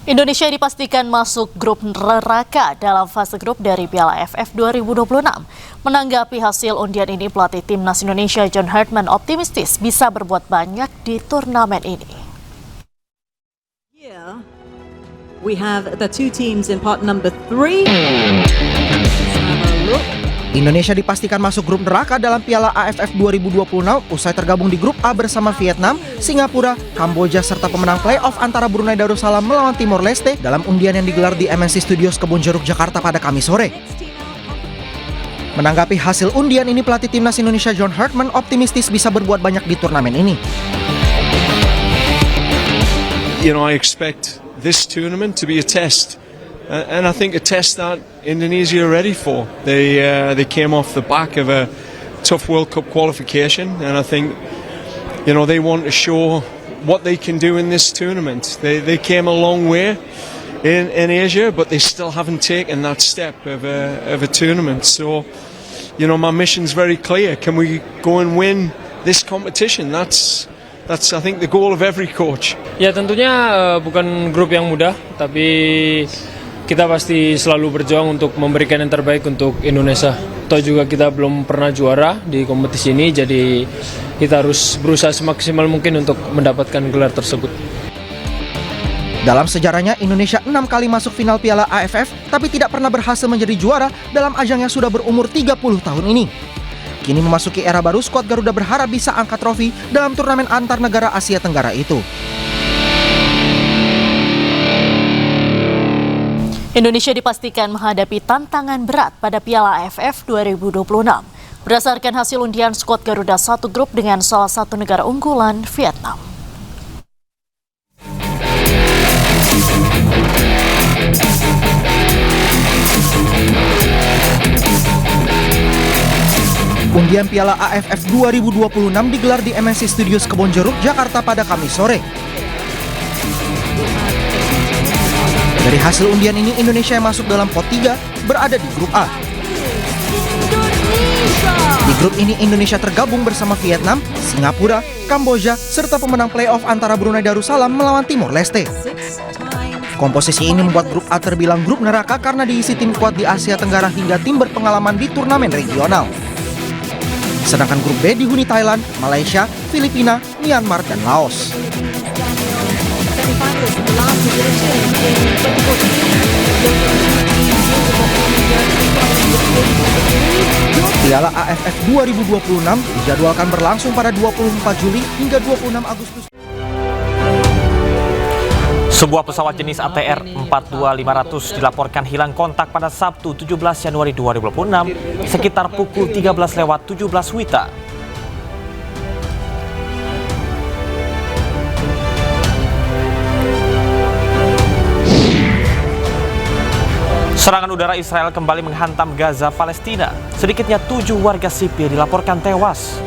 Indonesia dipastikan masuk grup neraka dalam fase grup dari Piala AFF 2026. Menanggapi hasil undian ini, pelatih timnas Indonesia John Hartman optimistis bisa berbuat banyak di turnamen ini. Here we have the two teams in part number 3. Indonesia dipastikan masuk grup neraka dalam Piala AFF 2026 usai tergabung di grup A bersama Vietnam, Singapura, Kamboja serta pemenang playoff antara Brunei Darussalam melawan Timor Leste dalam undian yang digelar di MNC Studios Kebonjeruk, Jakarta pada Kamis sore. Menanggapi hasil undian ini, pelatih timnas Indonesia John Hartman optimistis bisa berbuat banyak di turnamen ini. I expect this tournament to be a test. And I think a test that Indonesia are ready for. They came off the back of a tough World Cup qualification, and I think they want to show what they can do in this tournament. They came a long way in Asia, but they still haven't taken that step of a tournament. So, my mission's very clear. Can we go and win this competition? That's I think the goal of every coach. Ya tentunya bukan grup yang mudah, tapi kita pasti selalu berjuang untuk memberikan yang terbaik untuk Indonesia. Toh juga kita belum pernah juara di kompetisi ini, jadi kita harus berusaha semaksimal mungkin untuk mendapatkan gelar tersebut. Dalam sejarahnya, Indonesia 6 kali masuk final Piala AFF, tapi tidak pernah berhasil menjadi juara dalam ajang yang sudah berumur 30 tahun ini. Kini memasuki era baru, skuad Garuda berharap bisa angkat trofi dalam turnamen antar negara Asia Tenggara itu. Indonesia dipastikan menghadapi tantangan berat pada Piala AFF 2026. Berdasarkan hasil undian, skuad Garuda satu grup dengan salah satu negara unggulan, Vietnam. Undian Piala AFF 2026 digelar di MNC Studios Kebonjeruk, Jakarta pada Kamis sore. Dari hasil undian ini, Indonesia yang masuk dalam pot 3 berada di grup A. Di grup ini, Indonesia tergabung bersama Vietnam, Singapura, Kamboja, serta pemenang playoff antara Brunei Darussalam melawan Timor Leste. Komposisi ini membuat grup A terbilang grup neraka karena diisi tim kuat di Asia Tenggara hingga tim berpengalaman di turnamen regional. Sedangkan grup B dihuni Thailand, Malaysia, Filipina, Myanmar, dan Laos. Piala AFF 2026 dijadwalkan berlangsung pada 24 Juli hingga 26 Agustus. Sebuah pesawat jenis ATR 42500 dilaporkan hilang kontak pada Sabtu 17 Januari 2026 sekitar pukul 13:17 WITA. Serangan udara Israel kembali menghantam Gaza, Palestina. Sedikitnya 7 warga sipil dilaporkan tewas.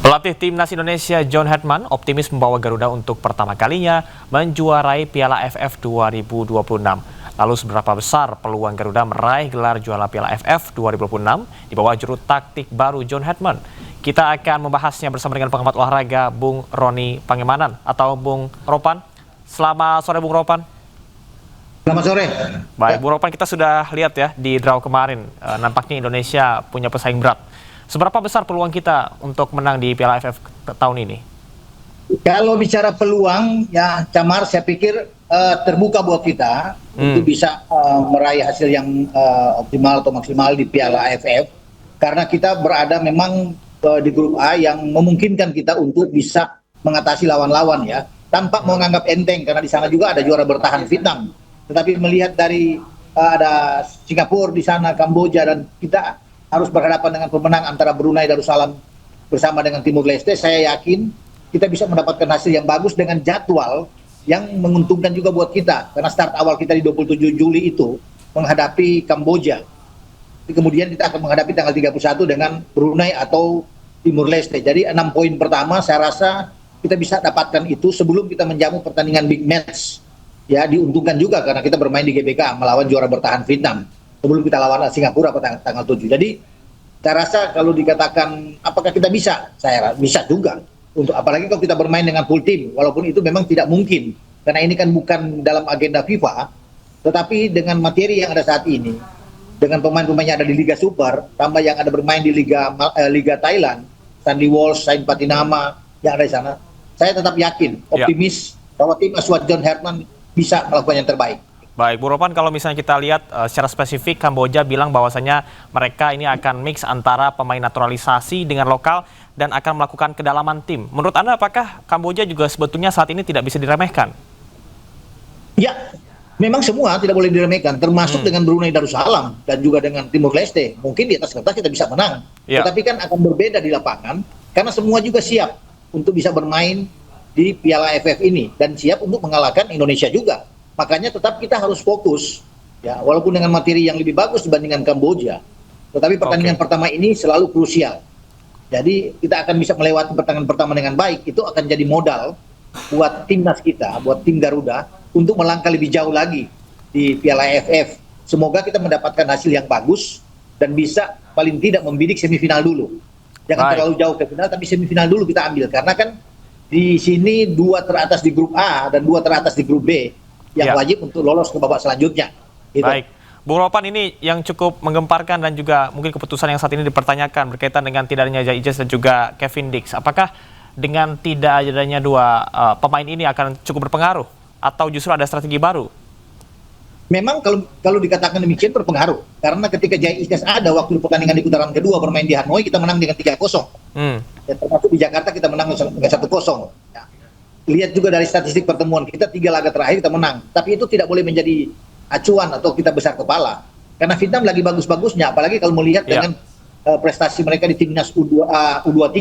Pelatih timnas Indonesia John Hartman optimis membawa Garuda untuk pertama kalinya menjuarai Piala AFF 2026. Lalu seberapa besar peluang Garuda meraih gelar juara Piala AFF 2026 di bawah juru taktik baru John Hartman? Kita akan membahasnya bersama dengan pengamat olahraga Bung Roni Pangemanan atau Bung Ropan. Selamat sore Bung Ropan. Selamat sore. Baik, Bung Ropan, kita sudah lihat ya di draw kemarin, nampaknya Indonesia punya pesaing berat. Seberapa besar peluang kita untuk menang di Piala AFF tahun ini? Kalau bicara peluang, ya Camar, saya pikir terbuka buat kita untuk bisa meraih hasil yang optimal atau maksimal di Piala AFF. Karena kita berada memang di grup A yang memungkinkan kita untuk bisa mengatasi lawan-lawan ya. Tanpa menganggap enteng, karena di sana juga ada juara bertahan Vietnam. Tetapi melihat dari ada Singapura di sana, Kamboja, dan kita harus berhadapan dengan pemenang antara Brunei Darussalam bersama dengan Timor Leste, saya yakin kita bisa mendapatkan hasil yang bagus dengan jadwal yang menguntungkan juga buat kita. Karena start awal kita di 27 Juli itu menghadapi Kamboja. Kemudian kita akan menghadapi tanggal 31 dengan Brunei atau Timor Leste. Jadi 6 poin pertama saya rasa kita bisa dapatkan itu sebelum kita menjamu pertandingan big match. Ya, diuntungkan juga karena kita bermain di GBK melawan juara bertahan Vietnam. Sebelum kita lawan Singapura pada tanggal 7. Jadi Saya rasa kalau dikatakan apakah kita bisa, saya rasa bisa juga. Untuk apalagi kalau kita bermain dengan full team, walaupun itu memang tidak mungkin karena ini kan bukan dalam agenda FIFA, tetapi dengan materi yang ada saat ini, dengan pemain-pemain yang ada di Liga Super, tambah yang ada bermain di Liga Thailand, Sandy Walsh, Sain Patinama yang ada di sana, saya tetap yakin, optimis bahwa tim asuhan John Herman bisa melakukan yang terbaik. Baik, Bu Ropan, kalau misalnya kita lihat secara spesifik, Kamboja bilang bahwasannya mereka ini akan mix antara pemain naturalisasi dengan lokal dan akan melakukan kedalaman tim. Menurut Anda, apakah Kamboja juga sebetulnya saat ini tidak bisa diremehkan? Ya, memang semua tidak boleh diremehkan, termasuk dengan Brunei Darussalam dan juga dengan Timor Leste. Mungkin di atas kertas kita bisa menang, tetapi kan akan berbeda di lapangan, karena semua juga siap untuk bisa bermain di Piala AFF ini, dan siap untuk mengalahkan Indonesia juga. Makanya tetap kita harus fokus, ya, walaupun dengan materi yang lebih bagus dibandingkan Kamboja, tetapi pertandingan pertama ini selalu krusial. Jadi kita akan bisa melewati pertandingan pertama dengan baik, itu akan jadi modal buat timnas kita, buat tim Garuda, untuk melangkah lebih jauh lagi di Piala AFF. Semoga kita mendapatkan hasil yang bagus, dan bisa paling tidak membidik semifinal dulu. Jangan terlalu jauh ke final, tapi semifinal dulu kita ambil, karena kan di sini 2 teratas di grup A dan 2 teratas di grup B, yang wajib untuk lolos ke babak selanjutnya. Gitu. Baik, Bung Ropan, ini yang cukup menggemparkan dan juga mungkin keputusan yang saat ini dipertanyakan berkaitan dengan tidak adanya Zai Ijaz dan juga Kevin Dix. Apakah dengan tidak adanya 2 pemain ini akan cukup berpengaruh atau justru ada strategi baru? Memang kalau dikatakan demikian berpengaruh, karena ketika Zai Ijaz ada waktu pertandingan di putaran kedua bermain di Hanoi, kita menang dengan 3-0. Ya, termasuk di Jakarta kita menang dengan 1-0. Ya. Lihat juga dari statistik pertemuan kita, 3 laga terakhir kita menang. Tapi itu tidak boleh menjadi acuan atau kita besar kepala. Karena Vietnam lagi bagus-bagusnya, apalagi kalau melihat dengan prestasi mereka di timnas U23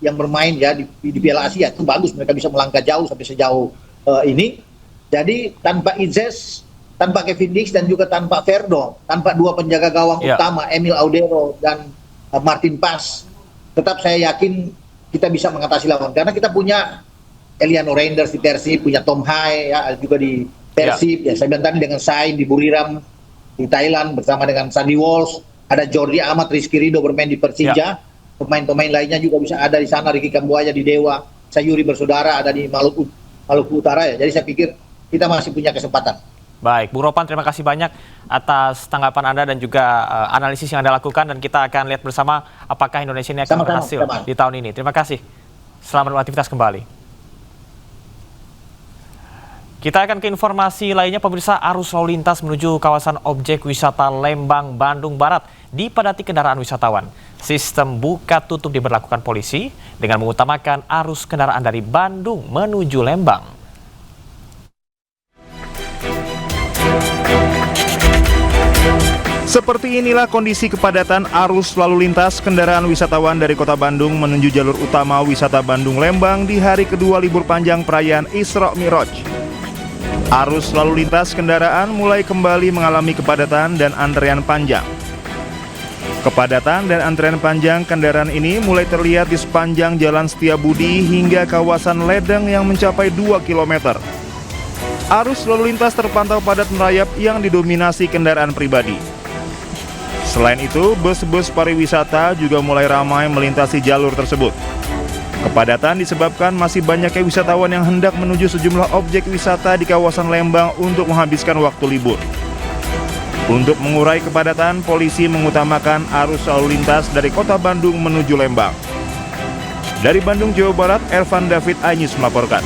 yang bermain ya di Piala Asia, itu bagus, mereka bisa melangkah jauh sampai sejauh ini. Jadi tanpa Ijaz, tanpa Kevin Dix dan juga tanpa Ferdo, tanpa 2 penjaga gawang utama Emil Audero dan Martin Pas, tetap saya yakin kita bisa mengatasi lawan, karena kita punya Eliano Reinders di Persib, punya Tom Hai ya juga di Persib, ya saya bilang tadi dengan Sain di Buriram di Thailand bersama dengan Sandy Walsh, ada Jordi Amat, Rizky Ridho bermain di Persija, pemain-pemain lainnya juga bisa ada di sana, Ricky Kambuaya di Dewa, Sayuri bersaudara ada di Maluku Utara ya. Jadi saya pikir kita masih punya kesempatan. Baik, Bung Ropan, terima kasih banyak atas tanggapan Anda dan juga analisis yang Anda lakukan, dan kita akan lihat bersama apakah Indonesia ini akan berhasil di tahun ini. Terima kasih. Selamat beraktivitas kembali. Kita akan ke informasi lainnya, pemirsa. Arus lalu lintas menuju kawasan objek wisata Lembang, Bandung Barat dipadati kendaraan wisatawan. Sistem buka tutup diberlakukan polisi dengan mengutamakan arus kendaraan dari Bandung menuju Lembang. Seperti inilah kondisi kepadatan arus lalu lintas kendaraan wisatawan dari kota Bandung menuju jalur utama wisata Bandung Lembang di hari kedua libur panjang perayaan Isra Mi'raj. Arus lalu lintas kendaraan mulai kembali mengalami kepadatan dan antrean panjang. Kepadatan dan antrean panjang kendaraan ini mulai terlihat di sepanjang Jalan Setiabudi hingga kawasan Ledeng yang mencapai 2 km. Arus lalu lintas terpantau padat merayap yang didominasi kendaraan pribadi. Selain itu, bus-bus pariwisata juga mulai ramai melintasi jalur tersebut. Kepadatan disebabkan masih banyaknya wisatawan yang hendak menuju sejumlah objek wisata di kawasan Lembang untuk menghabiskan waktu libur. Untuk mengurai kepadatan, polisi mengutamakan arus lalu lintas dari kota Bandung menuju Lembang. Dari Bandung, Jawa Barat, Ervan David Anyus melaporkan.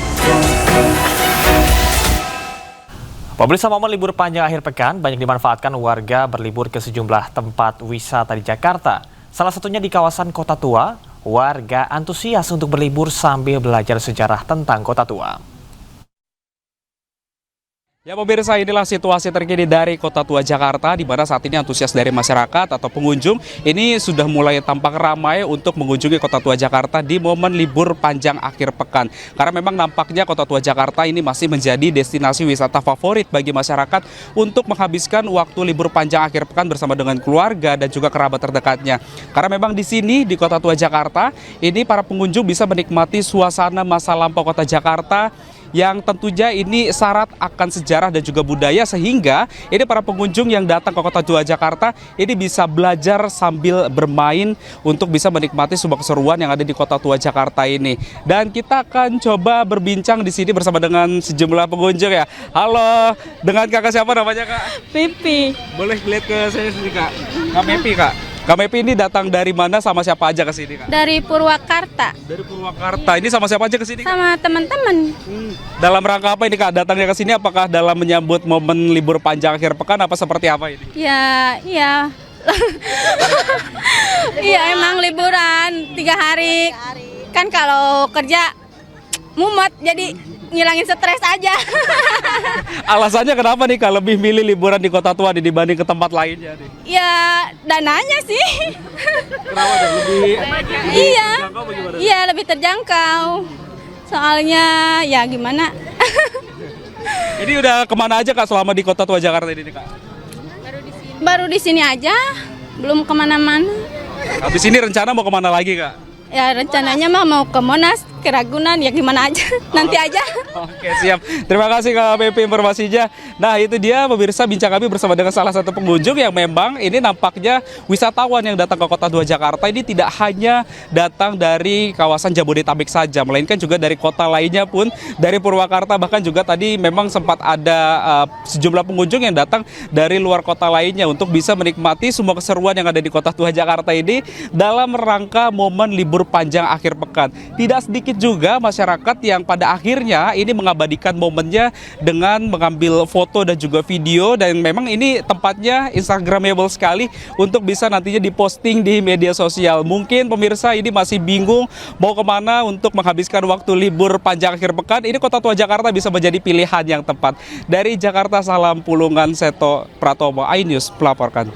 Pemirsa, momen libur panjang akhir pekan banyak dimanfaatkan warga berlibur ke sejumlah tempat wisata di Jakarta. Salah satunya di kawasan Kota Tua, warga antusias untuk berlibur sambil belajar sejarah tentang Kota Tua. Ya pemirsa, inilah situasi terkini dari Kota Tua Jakarta, di mana saat ini antusias dari masyarakat atau pengunjung ini sudah mulai tampak ramai untuk mengunjungi Kota Tua Jakarta di momen libur panjang akhir pekan. Karena memang nampaknya Kota Tua Jakarta ini masih menjadi destinasi wisata favorit bagi masyarakat untuk menghabiskan waktu libur panjang akhir pekan bersama dengan keluarga dan juga kerabat terdekatnya. Karena memang di sini di Kota Tua Jakarta ini para pengunjung bisa menikmati suasana masa lampau Kota Jakarta yang tentunya ini syarat akan sejarah dan juga budaya, sehingga ini para pengunjung yang datang ke Kota Tua Jakarta ini bisa belajar sambil bermain untuk bisa menikmati sebuah keseruan yang ada di Kota Tua Jakarta ini. Dan kita akan coba berbincang di sini bersama dengan sejumlah pengunjung ya. Halo, dengan kakak siapa namanya kak? Pipi. Boleh lihat ke saya sini kak. Kak Mepi kak. Kak Mepi ini datang dari mana, sama siapa aja ke sini kak? Dari Purwakarta. Dari Purwakarta. Ini sama siapa aja ke sini? Sama teman-teman. Dalam rangka apa ini kak datangnya ke sini? Apakah dalam menyambut momen libur panjang akhir pekan, apa seperti apa ini? Ya, iya. Iya emang liburan 3 hari. Kan kalau kerja mumet, jadi ngilangin stres aja. Alasannya kenapa nih kak lebih milih liburan di Kota Tua dibanding ke tempat lainnya nih? Ya dananya sih. Kenapa tuh? Iya. Iya lebih terjangkau. Soalnya ya gimana? Ini udah kemana aja kak selama di Kota Tua Jakarta ini kak? Baru di sini aja, belum kemana-mana. Habis ini rencana mau kemana lagi kak? Ya rencananya mah mau ke Monas, ke Ragunan, ya gimana aja, nanti aja. Oke siap, terima kasih Kak Mepi informasinya. Nah itu dia pemirsa bincang kami bersama dengan salah satu pengunjung yang memang ini nampaknya wisatawan yang datang ke Kota Tua Jakarta ini tidak hanya datang dari kawasan Jabodetabek saja, melainkan juga dari kota lainnya pun, dari Purwakarta, bahkan juga tadi memang sempat ada sejumlah pengunjung yang datang dari luar kota lainnya untuk bisa menikmati semua keseruan yang ada di Kota Tua Jakarta ini dalam rangka momen libur panjang akhir pekan. Tidak sedikit juga masyarakat yang pada akhirnya ini mengabadikan momennya dengan mengambil foto dan juga video, dan memang ini tempatnya instagramable sekali untuk bisa nantinya diposting di media sosial. Mungkin pemirsa ini masih bingung mau kemana untuk menghabiskan waktu libur panjang akhir pekan, ini Kota Tua Jakarta bisa menjadi pilihan yang tepat. Dari Jakarta, salam Pulungan, Seto Pratomo, iNews melaporkan.